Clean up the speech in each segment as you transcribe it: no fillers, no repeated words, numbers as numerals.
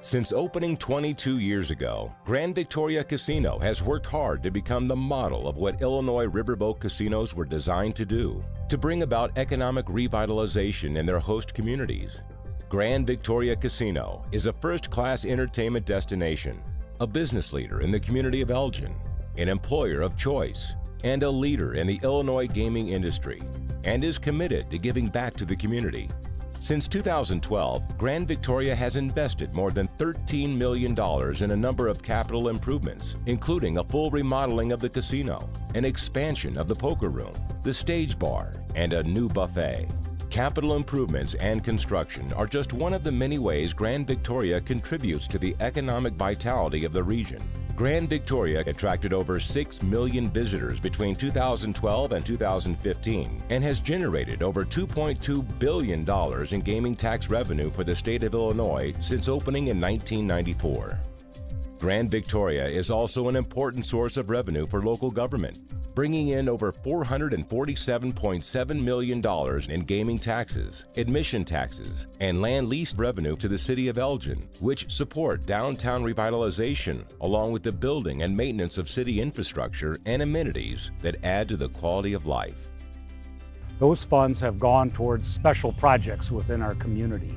Since opening 22 years ago, Grand Victoria Casino has worked hard to become the model of what Illinois riverboat casinos were designed to do, to bring about economic revitalization in their host communities. Grand Victoria Casino is a first-class entertainment destination, a business leader in the community of Elgin, an employer of choice, and a leader in the Illinois gaming industry, and is committed to giving back to the community. Since 2012, Grand Victoria has invested more than $13 million in a number of capital improvements, including a full remodeling of the casino, an expansion of the poker room, the stage bar, and a new buffet. Capital improvements and construction are just one of the many ways Grand Victoria contributes to the economic vitality of the region. Grand Victoria attracted over 6 million visitors between 2012 and 2015 and has generated over $2.2 billion in gaming tax revenue for the state of Illinois since opening in 1994. Grand Victoria is also an important source of revenue for local government, bringing in over $447.7 million in gaming taxes, admission taxes, and land lease revenue to the city of Elgin, which support downtown revitalization along with the building and maintenance of city infrastructure and amenities that add to the quality of life. Those funds have gone towards special projects within our community.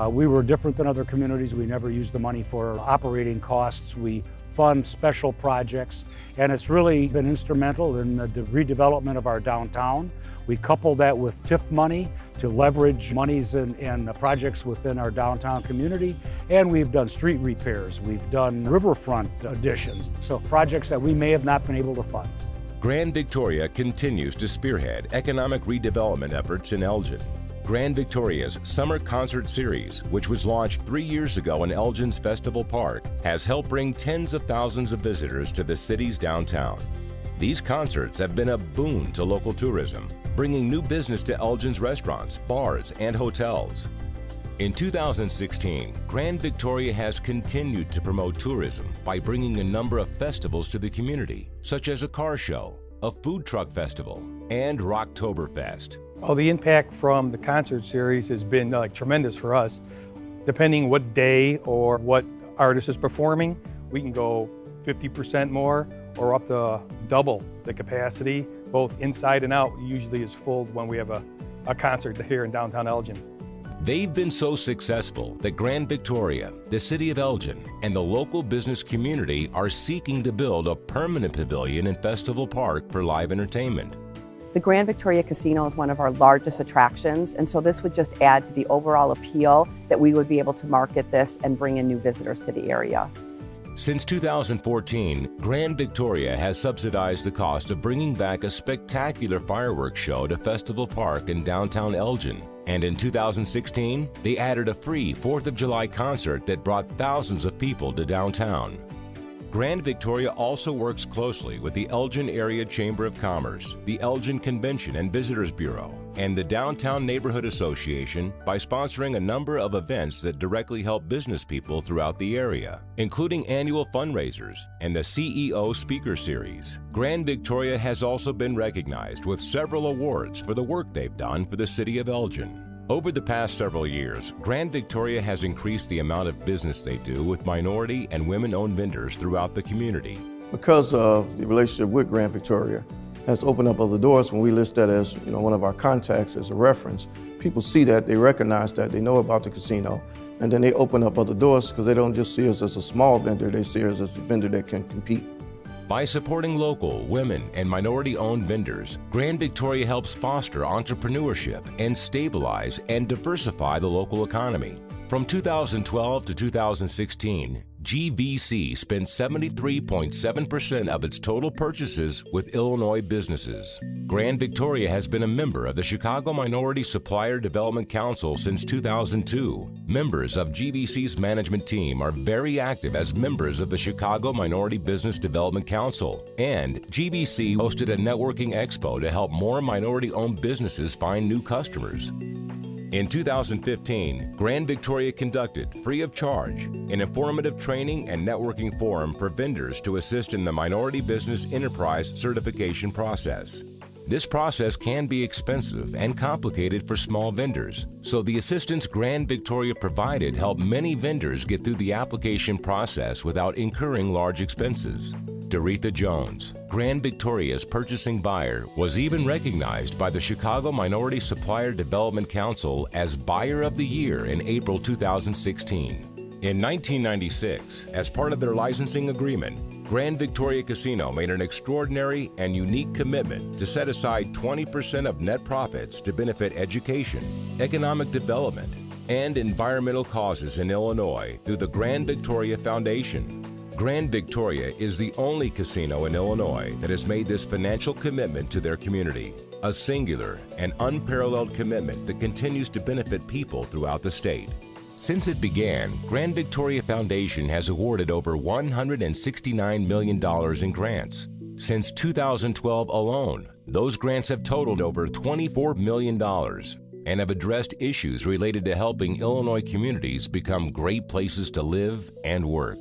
We were different than other communities. We never used the money for operating costs. We fund special projects, and it's really been instrumental in the redevelopment of our downtown. We couple that with TIF money to leverage monies in projects within our downtown community, and we've done street repairs, we've done riverfront additions, so projects that we may have not been able to fund. Grand Victoria continues to spearhead economic redevelopment efforts in Elgin. Grand Victoria's Summer Concert Series, which was launched 3 years ago in Elgin's Festival Park, has helped bring tens of thousands of visitors to the city's downtown. These concerts have been a boon to local tourism, bringing new business to Elgin's restaurants, bars, and hotels. In 2016, Grand Victoria has continued to promote tourism by bringing a number of festivals to the community, such as a car show, a food truck festival, and Rocktoberfest. Well, the impact from the concert series has been tremendous for us. Depending what day or what artist is performing, we can go 50% more or up to double the capacity, both inside and out. Usually is full when we have a concert here in downtown Elgin. They've been so successful that Grand Victoria, the city of Elgin, and the local business community are seeking to build a permanent pavilion in Festival Park for live entertainment. The Grand Victoria Casino is one of our largest attractions, and so this would just add to the overall appeal that we would be able to market this and bring in new visitors to the area. Since 2014, Grand Victoria has subsidized the cost of bringing back a spectacular fireworks show to Festival Park in downtown Elgin. And in 2016, they added a free 4th of July concert that brought thousands of people to downtown. Grand Victoria also works closely with the Elgin Area Chamber of Commerce, the Elgin Convention and Visitors Bureau, and the Downtown Neighborhood Association by sponsoring a number of events that directly help business people throughout the area, including annual fundraisers and the CEO Speaker Series. Grand Victoria has also been recognized with several awards for the work they've done for the city of Elgin. Over the past several years, Grand Victoria has increased the amount of business they do with minority and women-owned vendors throughout the community. Because of the relationship with Grand Victoria has opened up other doors. When we list that as one of our contacts as a reference, people see that, they recognize that, they know about the casino, and then they open up other doors because they don't just see us as a small vendor, they see us as a vendor that can compete. By supporting local, women, and minority-owned vendors, Grand Victoria helps foster entrepreneurship and stabilize and diversify the local economy. From 2012 to 2016, GVC spent 73.7% of its total purchases with Illinois businesses. Grand Victoria has been a member of the Chicago Minority Supplier Development Council since 2002. Members of GVC's management team are very active as members of the Chicago Minority Business Development Council, and GVC hosted a networking expo to help more minority-owned businesses find new customers. In 2015, Grand Victoria conducted, free of charge, an informative training and networking forum for vendors to assist in the Minority Business Enterprise certification process. This process can be expensive and complicated for small vendors, so the assistance Grand Victoria provided helped many vendors get through the application process without incurring large expenses. Doretha Jones, Grand Victoria's purchasing buyer, was even recognized by the Chicago Minority Supplier Development Council as Buyer of the Year in April 2016. In 1996, as part of their licensing agreement, Grand Victoria Casino made an extraordinary and unique commitment to set aside 20% of net profits to benefit education, economic development, and environmental causes in Illinois through the Grand Victoria Foundation. Grand Victoria is the only casino in Illinois that has made this financial commitment to their community, a singular and unparalleled commitment that continues to benefit people throughout the state. Since it began, Grand Victoria Foundation has awarded over $169 million in grants. Since 2012 alone, those grants have totaled over $24 million and have addressed issues related to helping Illinois communities become great places to live and work.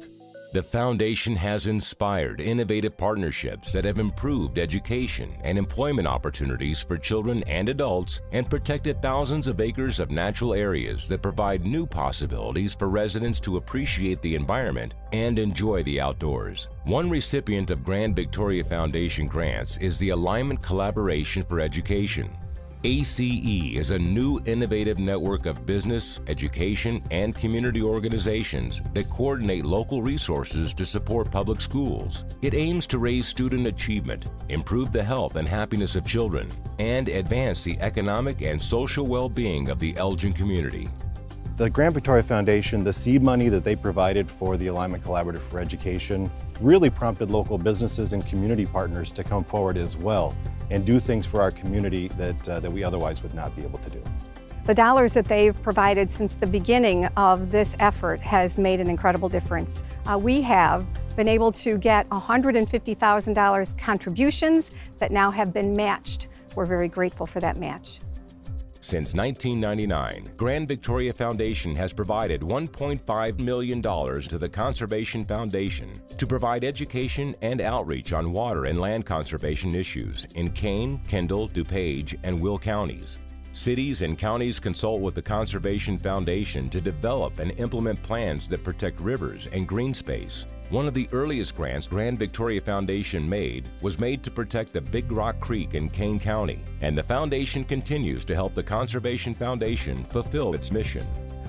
The foundation has inspired innovative partnerships that have improved education and employment opportunities for children and adults and protected thousands of acres of natural areas that provide new possibilities for residents to appreciate the environment and enjoy the outdoors. One recipient of Grand Victoria Foundation grants is the Alignment Collaboration for Education. ACE is a new innovative network of business, education, and community organizations that coordinate local resources to support public schools. It aims to raise student achievement, improve the health and happiness of children, and advance the economic and social well-being of the Elgin community. The Grand Victoria Foundation, the seed money that they provided for the Alignment Collaborative for Education, really prompted local businesses and community partners to come forward as well and do things for our community that we otherwise would not be able to do. The dollars that they've provided since the beginning of this effort has made an incredible difference. We have been able to get $150,000 contributions that now have been matched. We're very grateful for that match. Since 1999, Grand Victoria Foundation has provided $1.5 million to the Conservation Foundation to provide education and outreach on water and land conservation issues in Kane, Kendall, DuPage, and Will counties. Cities and counties consult with the Conservation Foundation to develop and implement plans that protect rivers and green space. One of the earliest grants Grand Victoria Foundation was made to protect the Big Rock Creek in Kane County, and the foundation continues to help the Conservation Foundation fulfill its mission.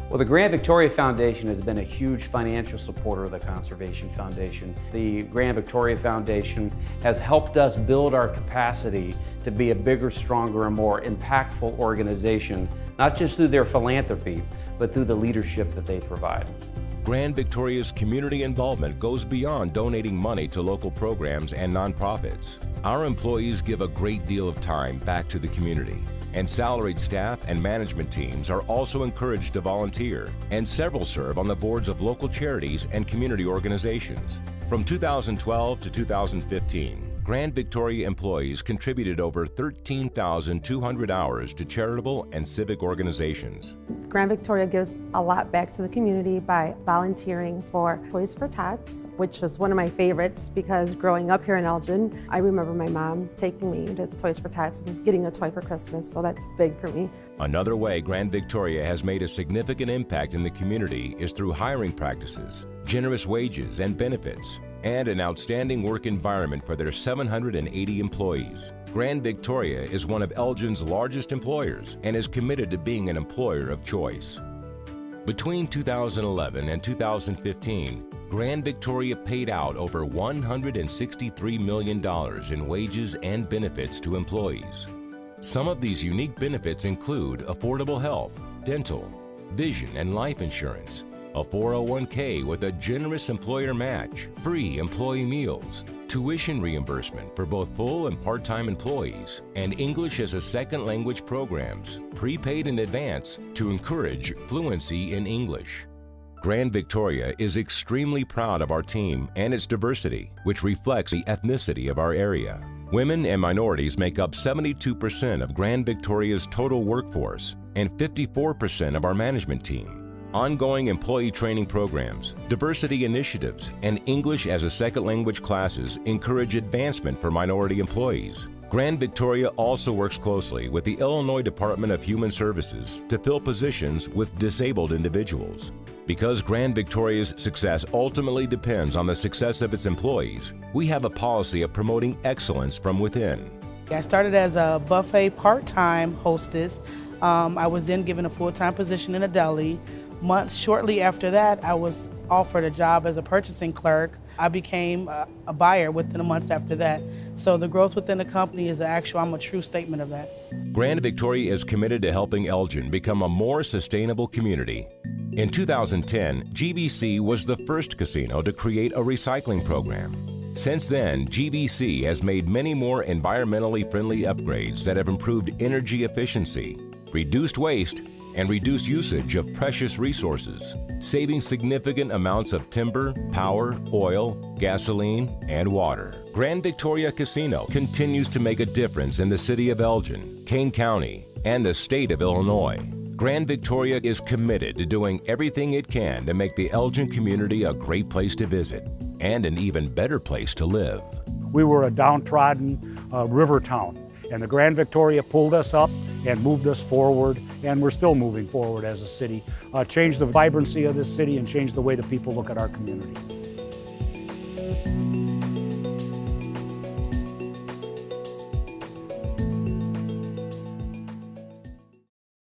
Well, the Grand Victoria Foundation has been a huge financial supporter of the Conservation Foundation. The Grand Victoria Foundation has helped us build our capacity to be a bigger, stronger, and more impactful organization, not just through their philanthropy, but through the leadership that they provide. Grand Victoria's community involvement goes beyond donating money to local programs and nonprofits. Our employees give a great deal of time back to the community, and salaried staff and management teams are also encouraged to volunteer, and several serve on the boards of local charities and community organizations. From 2012 to 2015, Grand Victoria employees contributed over 13,200 hours to charitable and civic organizations. Grand Victoria gives a lot back to the community by volunteering for Toys for Tots, which was one of my favorites because growing up here in Elgin, I remember my mom taking me to Toys for Tots and getting a toy for Christmas, so that's big for me. Another way Grand Victoria has made a significant impact in the community is through hiring practices, generous wages and benefits, and an outstanding work environment for their 780 employees. Grand Victoria is one of Elgin's largest employers and is committed to being an employer of choice. Between 2011 and 2015, Grand Victoria paid out over $163 million in wages and benefits to employees. Some of these unique benefits include affordable health, dental, vision, and life insurance, a 401k with a generous employer match, free employee meals, tuition reimbursement for both full and part-time employees, and English as a second language programs, prepaid in advance to encourage fluency in English. Grand Victoria is extremely proud of our team and its diversity, which reflects the ethnicity of our area. Women and minorities make up 72% of Grand Victoria's total workforce and 54% of our management team. Ongoing employee training programs, diversity initiatives, and English as a second language classes encourage advancement for minority employees. Grand Victoria also works closely with the Illinois Department of Human Services to fill positions with disabled individuals. Because Grand Victoria's success ultimately depends on the success of its employees, we have a policy of promoting excellence from within. I started as a buffet part-time hostess. I was then given a full-time position in a deli. Months shortly after that, I was offered a job as a purchasing clerk. I became a buyer within the months after that. So the growth within the company is I'm a true statement of that. Grand Victoria is committed to helping Elgin become a more sustainable community. In 2010, GVC was the first casino to create a recycling program. Since then, GVC has made many more environmentally friendly upgrades that have improved energy efficiency, reduced waste, and reduced usage of precious resources, saving significant amounts of timber, power, oil, gasoline, and water. Grand Victoria Casino continues to make a difference in the city of Elgin, Kane County, and the state of Illinois. Grand Victoria is committed to doing everything it can to make the Elgin community a great place to visit and an even better place to live. We were a downtrodden river town, and the Grand Victoria pulled us up and moved us forward, and we're still moving forward as a city. Changed the vibrancy of this city and changed the way that people look at our community.